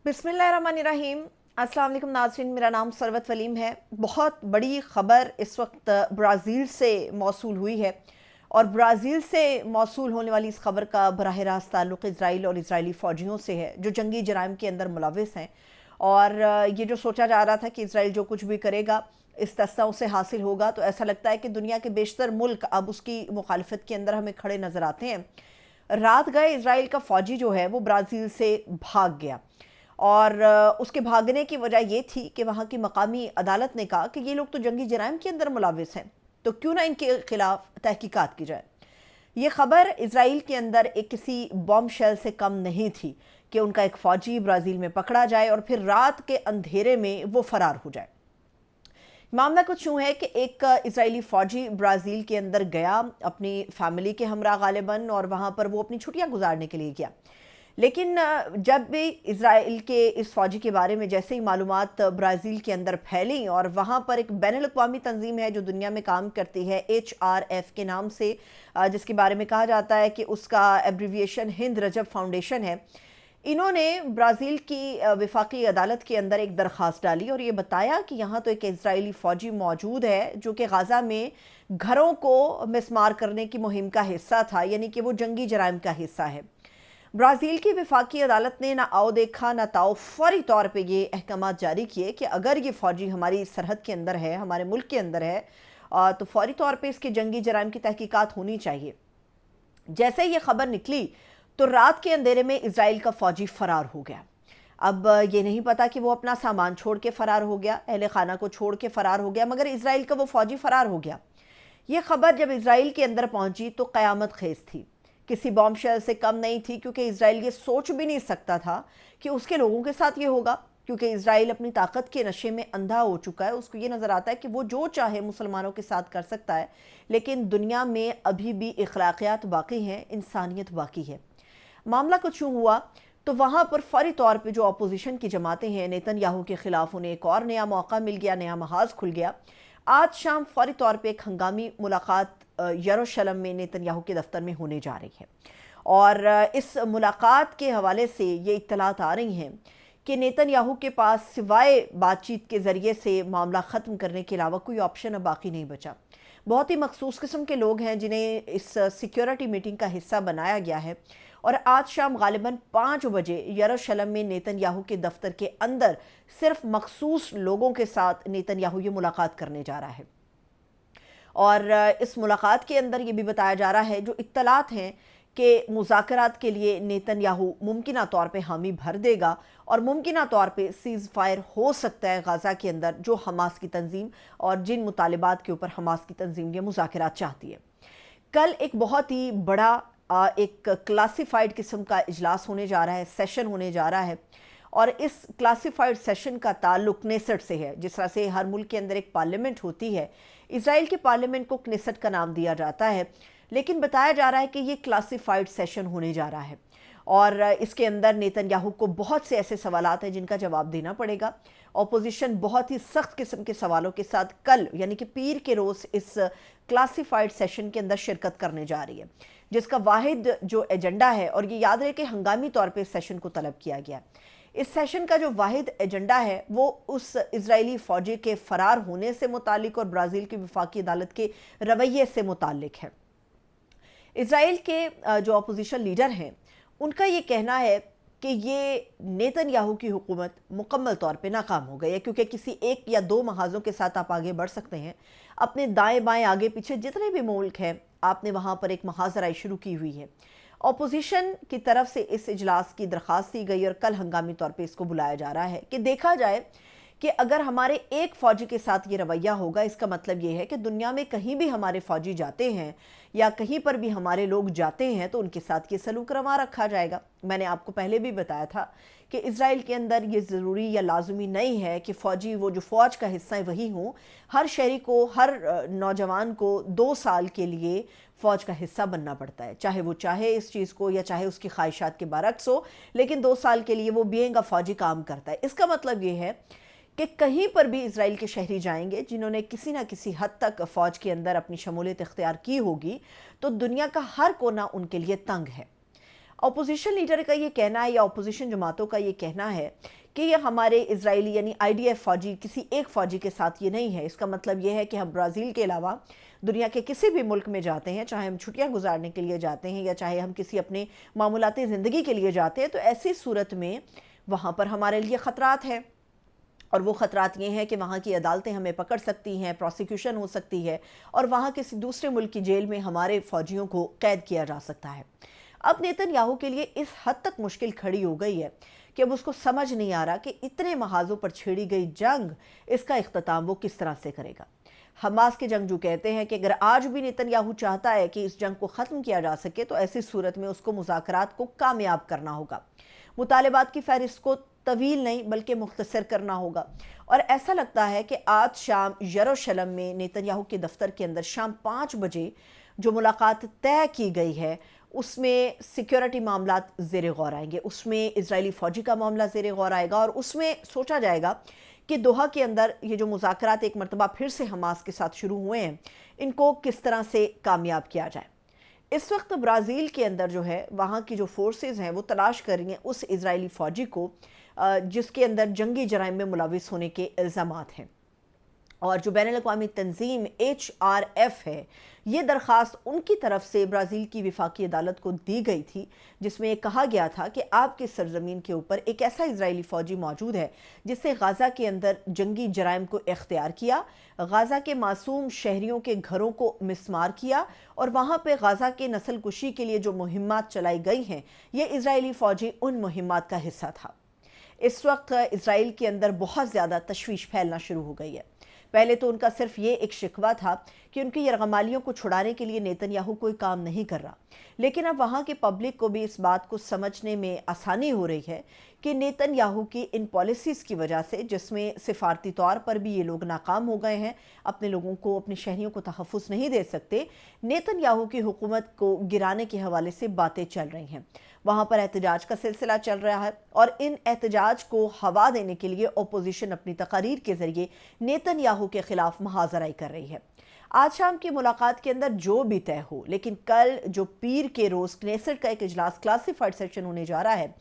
बिस्मिल्लाहिर्रहमानिर्रहीम। अस्सलाम वालेकुम नाज़रीन, मेरा नाम सरवत वलीम है। बहुत बड़ी ख़बर इस वक्त ब्राज़ील से मौसूल हुई है और ब्राज़ील से मौसूल होने वाली इस ख़बर का बराह रास्त ताल्लुक़ इज़राइल और इज़राइली फ़ौजियों से है जो जंगी जराइम के अंदर मुलव्विस हैं। और ये जो सोचा जा रहा था कि इज़राइल जो कुछ भी करेगा इस तस्ना से हासिल होगा, तो ऐसा लगता है कि दुनिया के बेशतर मुल्क अब उसकी मुखालफत के अंदर हमें खड़े नज़र आते हैं। रात गए इज़राइल का फ़ौजी जो है वो ब्राज़ील से भाग गया और उसके भागने की वजह ये थी कि वहाँ की मकामी अदालत ने कहा कि ये लोग तो जंगी जराइम के अंदर मुलव्विस हैं, तो क्यों ना इनके खिलाफ तहकीकात की जाए। ये खबर इज़राइल के अंदर एक किसी बॉम्ब शेल से कम नहीं थी कि उनका एक फ़ौजी ब्राज़ील में पकड़ा जाए और फिर रात के अंधेरे में वो फ़रार हो जाए। मामला कुछ यूँ है कि एक इज़राइली फ़ौजी ब्राज़ील के अंदर गया अपनी फैमिली के हमरा गालिबन, और वहाँ पर वो अपनी छुट्टियाँ गुजारने के लिए गया। लेकिन जब भी इज़राइल के इस फ़ौजी के बारे में जैसे ही मालूमात ब्राज़ील के अंदर फैली, और वहाँ पर एक बैनुल-अक़वामी तंज़ीम है जो दुनिया में काम करती है HRF के नाम से, जिसके बारे में कहा जाता है कि उसका एब्रीविएशन हिंद रजब फाउंडेशन है। इन्होंने ब्राज़ील की वफाकी अदालत के अंदर एक दरख्वास्त डाली और ये बताया कि यहाँ तो एक इज़राइली फ़ौजी मौजूद है जो कि गाज़ा में घरों को मिसमार करने की मुहिम का हिस्सा था, यानी कि वो जंगी जराइम का हिस्सा है। ब्राज़ील की वफाकी अदालत ने ना आओ देखा ना ताओ फौरी तौर पे ये अहकामात जारी किए कि अगर ये फ़ौजी हमारी सरहद के अंदर है, हमारे मुल्क के अंदर है, तो फौरी तौर पे इसके जंगी जराइम की तहकीकात होनी चाहिए। जैसे ये खबर निकली तो रात के अंधेरे में इज़राइल का फ़ौजी फ़रार हो गया। अब ये नहीं पता कि वो अपना सामान छोड़ के फ़रार हो गया, अहले खाना को छोड़ के फ़रार हो गया, मगर इज़राइल का वो फ़ौजी फ़रार हो गया। ये खबर जब इज़राइल के अंदर पहुंची तो क़यामत खेज़ थी, किसी बॉम्ब शेल से कम नहीं थी, क्योंकि इज़राइल ये सोच भी नहीं सकता था कि उसके लोगों के साथ ये होगा, क्योंकि इज़राइल अपनी ताकत के नशे में अंधा हो चुका है। उसको ये नज़र आता है कि वो जो चाहे मुसलमानों के साथ कर सकता है, लेकिन दुनिया में अभी भी अखलाकियात बाकी हैं, इंसानियत बाकी है। मामला कुछ यूँ हुआ तो वहाँ पर फौरी तौर पे जो अपोजिशन की जमातें हैं नेतन्याहू के ख़िलाफ़, उन्हें एक और नया मौका मिल गया, नया महाज खुल गया। आज शाम फौरी तौर पे एक हंगामी मुलाकात यरूशलेम में नेतन्याहू के दफ्तर में होने जा रही है, और इस मुलाकात के हवाले से ये इत्तलात आ रही हैं कि नेतन्याहू के पास सिवाय बातचीत के ज़रिए से मामला ख़त्म करने के अलावा कोई ऑप्शन अब बाकी नहीं बचा। बहुत ही मखसूस किस्म के लोग हैं जिन्हें इस सिक्योरिटी मीटिंग का हिस्सा बनाया गया है, और आज शाम गालिबन 5 बजे यरूशलेम में नेतन्याहू के दफ्तर के अंदर सिर्फ मखसूस लोगों के साथ नेतन्याहू ये मुलाकात करने जा रहा है। और इस मुलाकात के अंदर ये भी बताया जा रहा है, जो इत्तलात हैं, कि मुज़ाकरात के लिए नेतन्याहू मुमकिना तौर पे हामी भर देगा और मुमकिना तौर पे सीज़ फायर हो सकता है गाज़ा के अंदर, जो हमास की तंजीम और जिन मुतालिबात के ऊपर हमास की तंजीम ये मुज़ाकरात चाहती है। कल एक बहुत ही बड़ा एक क्लासिफाइड किस्म का इजलास होने जा रहा है, सेशन होने जा रहा है, और इस क्लासिफाइड सेशन का ताल्लुक क्नेसेट से है। जिस तरह से हर मुल्क के अंदर एक पार्लियामेंट होती है, इज़राइल के पार्लियामेंट को क्नेसेट का नाम दिया जाता है, लेकिन बताया जा रहा है कि ये क्लासिफाइड सेशन होने जा रहा है और इसके अंदर नेतन्याहू को बहुत से ऐसे सवालात हैं जिनका जवाब देना पड़ेगा। अपोजिशन बहुत ही सख्त किस्म के सवालों के साथ कल यानी कि पीर के रोज़ इस क्लासिफाइड सेशन के अंदर शिरकत करने जा रही है, जिसका वाहिद जो एजेंडा है, और ये याद रहे कि हंगामी तौर पर इस सेशन को तलब किया गया, इस सेशन का जो वाहिद एजेंडा है वो उस इज़राइली फ़ौजी के फ़रार होने से मुतालिक और ब्राज़ील की वफाकी अदालत के रवैये से मुतालिक है। इज़राइल के जो अपोजिशन लीडर हैं उनका ये कहना है कि ये नेतन्याहू की हुकूमत मुकम्मल तौर पे नाकाम हो गई है, क्योंकि किसी एक या दो महाज़ों के साथ आप आगे बढ़ सकते हैं। अपने दाएं बाएं आगे पीछे जितने भी मुल्क हैं, आपने वहाँ पर एक महाजराई शुरू की हुई है। अपोजिशन की तरफ से इस इजलास की दरख्वास्त दी गई और कल हंगामी तौर पे इसको बुलाया जा रहा है कि देखा जाए कि अगर हमारे एक फ़ौजी के साथ ये रवैया होगा, इसका मतलब ये है कि दुनिया में कहीं भी हमारे फ़ौजी जाते हैं या कहीं पर भी हमारे लोग जाते हैं तो उनके साथ ये सलूक रवा रखा जाएगा। मैंने आपको पहले भी बताया था कि इज़राइल के अंदर ये ज़रूरी या लाजमी नहीं है कि फ़ौजी वो जो फ़ौज का हिस्सा है वही हों। हर शहरी को, हर नौजवान को 2 साल के लिए फ़ौज का हिस्सा बनना पड़ता है, चाहे वो चाहे इस चीज़ को या चाहे उसकी ख्वाहिशात के बरक्स हो, लेकिन 2 साल के लिए वो बीइंग फ़ौजी काम करता है। इसका मतलब ये है कि कहीं पर भी इज़राइल के शहरी जाएंगे जिन्होंने किसी न किसी हद तक फ़ौज के अंदर अपनी शमूलियत इख्तियार की होगी, तो दुनिया का हर कोना उनके लिए तंग है। अपोजिशन लीडर का ये कहना है या अपोजिशन जमातों का ये कहना है कि ये हमारे इजरायली यानी आईडीएफ फौजी किसी एक फौजी के साथ ये नहीं है। इसका मतलब ये है कि हम ब्राज़ील के अलावा दुनिया के किसी भी मुल्क में जाते हैं, चाहे हम छुट्टियां गुजारने के लिए जाते हैं या चाहे हम किसी अपने मामूलाती ज़िंदगी के लिए जाते हैं, तो ऐसी सूरत में वहाँ पर हमारे लिए ख़तरात हैं। और वो ख़तरात ये हैं कि वहाँ की अदालतें हमें पकड़ सकती हैं, प्रोसिक्यूशन हो सकती है और वहाँ किसी दूसरे मुल्क की जेल में हमारे फ़ौजियों को कैद किया जा सकता है। अब नेतन्याहू के लिए इस हद तक मुश्किल खड़ी हो गई है कि अब उसको समझ नहीं आ रहा कि इतने महाजों पर छेड़ी गई जंग, इसका इख्तिताम वो किस तरह से करेगा। हमास के जंगजू कहते हैं कि अगर आज भी नेतन्याहू चाहता है कि इस जंग को ख़त्म किया जा सके तो ऐसी सूरत में उसको मुज़ाकरात को कामयाब करना होगा। मुतालबात की फहरिस्त को तवील नहीं बल्कि मुख्तसर करना होगा। और ऐसा लगता है कि आज शाम यरूशलेम में नेतन्याहू के दफ्तर के अंदर शाम 5 बजे जो मुलाकात तय की गई है उसमें सिक्योरिटी मामलात ज़ेर गौर आएंगे, उसमें इजरायली फ़ौजी का मामला ज़ेर गौर आएगा और उसमें सोचा जाएगा कि दोहा के अंदर ये जो मुज़ाकरात एक मरतबा फिर से हमास के साथ शुरू हुए हैं, इनको किस तरह से कामयाब किया जाए। इस वक्त ब्राज़ील के अंदर जो है वहाँ की जो फोर्सेस हैं वो तलाश कर रही हैं उस इजरायली फ़ौजी को जिसके अंदर जंगी जराइम में मुलविस होने के इल्ज़ामात हैं। और जो बैनुल-अक़वामी तंजीम HRF है, ये दरख्वास्त उनकी तरफ से ब्राज़ील की वफाकी अदालत को दी गई थी, जिसमें कहा गया था कि आपकी सरजमीन के ऊपर एक ऐसा इजरायली फ़ौजी मौजूद है जिससे गाज़ा के अंदर जंगी जराइम को इख्तियार किया, गाज़ा के मासूम शहरियों के घरों को मिसमार किया और वहाँ पर गाज़ा के नस्ल कुशी के लिए जो मुहिम्मात चलाई गई हैं, ये इजरायली फ़ौजी उन मुहिम्मात का हिस्सा था। इस वक्त इजराइल के अंदर बहुत ज़्यादा तशवीश फैलना शुरू हो गई है। पहले तो उनका सिर्फ ये एक शिकवा था कि उनकी यरगमालियों को छुड़ाने के लिए नेतन्याहू कोई काम नहीं कर रहा, लेकिन अब वहाँ की पब्लिक को भी इस बात को समझने में आसानी हो रही है कि नेतन्याहू की इन पॉलिसीज़ की वजह से, जिसमें सिफारती तौर पर भी ये लोग नाकाम हो गए हैं, अपने लोगों को, अपने शहरियों को तहफ़्फ़ुज़ नहीं दे सकते, नेतन्याहू की हुकूमत को गिराने के हवाले से बातें चल रही हैं। वहाँ पर एहतजाज का सिलसिला चल रहा है और इन एहतजाज को हवा देने के लिए अपोजिशन अपनी तकारीर के ज़रिए नेतन्याहू के ख़िलाफ़ महाजराई कर रही है। आज शाम की मुलाकात के अंदर जो भी तय हो, लेकिन कल जो पीर के रोज़ क्नेसेट का एक इजलास क्लासिफाइड सेशन होने जा रहा है,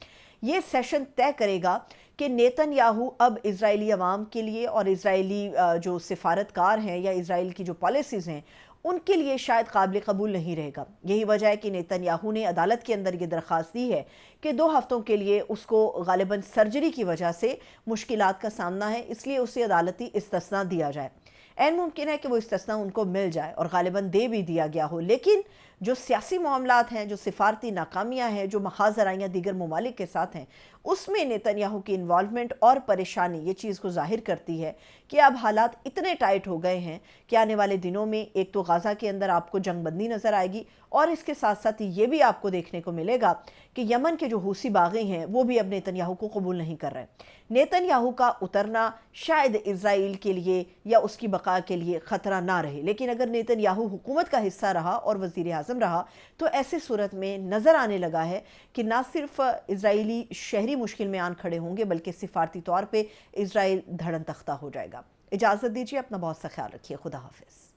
ये सेशन तय करेगा कि नेतन्याहू अब इजरायली अवाम के लिए और इजरायली जो सिफारतकार हैं या इजराइल की जो पॉलिसीज़ हैं उनके लिए शायद काबिल कबूल नहीं रहेगा। यही वजह है कि नेतन्याहू ने अदालत के अंदर ये दरख्वास्त दी है कि 2 हफ्तों के लिए उसको गालिबन सर्जरी की वजह से मुश्किलात का सामना है, इसलिए उसे अदालती इस्तिस्ना दिया जाए। ऐन मुमकिन है कि वो इस्तिस्ना उनको मिल जाए और गालिबन दे भी दिया गया हो, लेकिन जो सियासी मामलात हैं, जो सिफारती नाकामियाँ हैं, जो महाजराइयाँ दीगर ममालिक के साथ हैं, उसमें नेतन्याहू की इन्वॉल्वमेंट और परेशानी ये चीज़ को जाहिर करती है कि अब हालात इतने टाइट हो गए हैं कि आने वाले दिनों में एक तो गाज़ा के अंदर आपको जंगबंदी नज़र आएगी और इसके साथ साथ ये भी आपको देखने को मिलेगा कि यमन के जो हूसी बागी हैं वो भी अब नेतन्याहू को कबूल नहीं कर रहे। नेतन्याहू का उतरना शायद इजराइल के लिए या उसकी बका के लिए ख़तरा ना रहे, लेकिन अगर नेतन्याहू हुकूमत का हिस्सा रहा और वज़ीर आज़म रहा तो ऐसी सूरत में नज़र आने लगा है कि ना सिर्फ इजरायली शहरी मुश्किल में आन खड़े होंगे बल्कि सिफारती तौर पे इजराइल धड़न तख्ता हो जाएगा। इजाज़त दीजिए, अपना बहुत सा ख्याल रखिए। खुदा हाफिज़।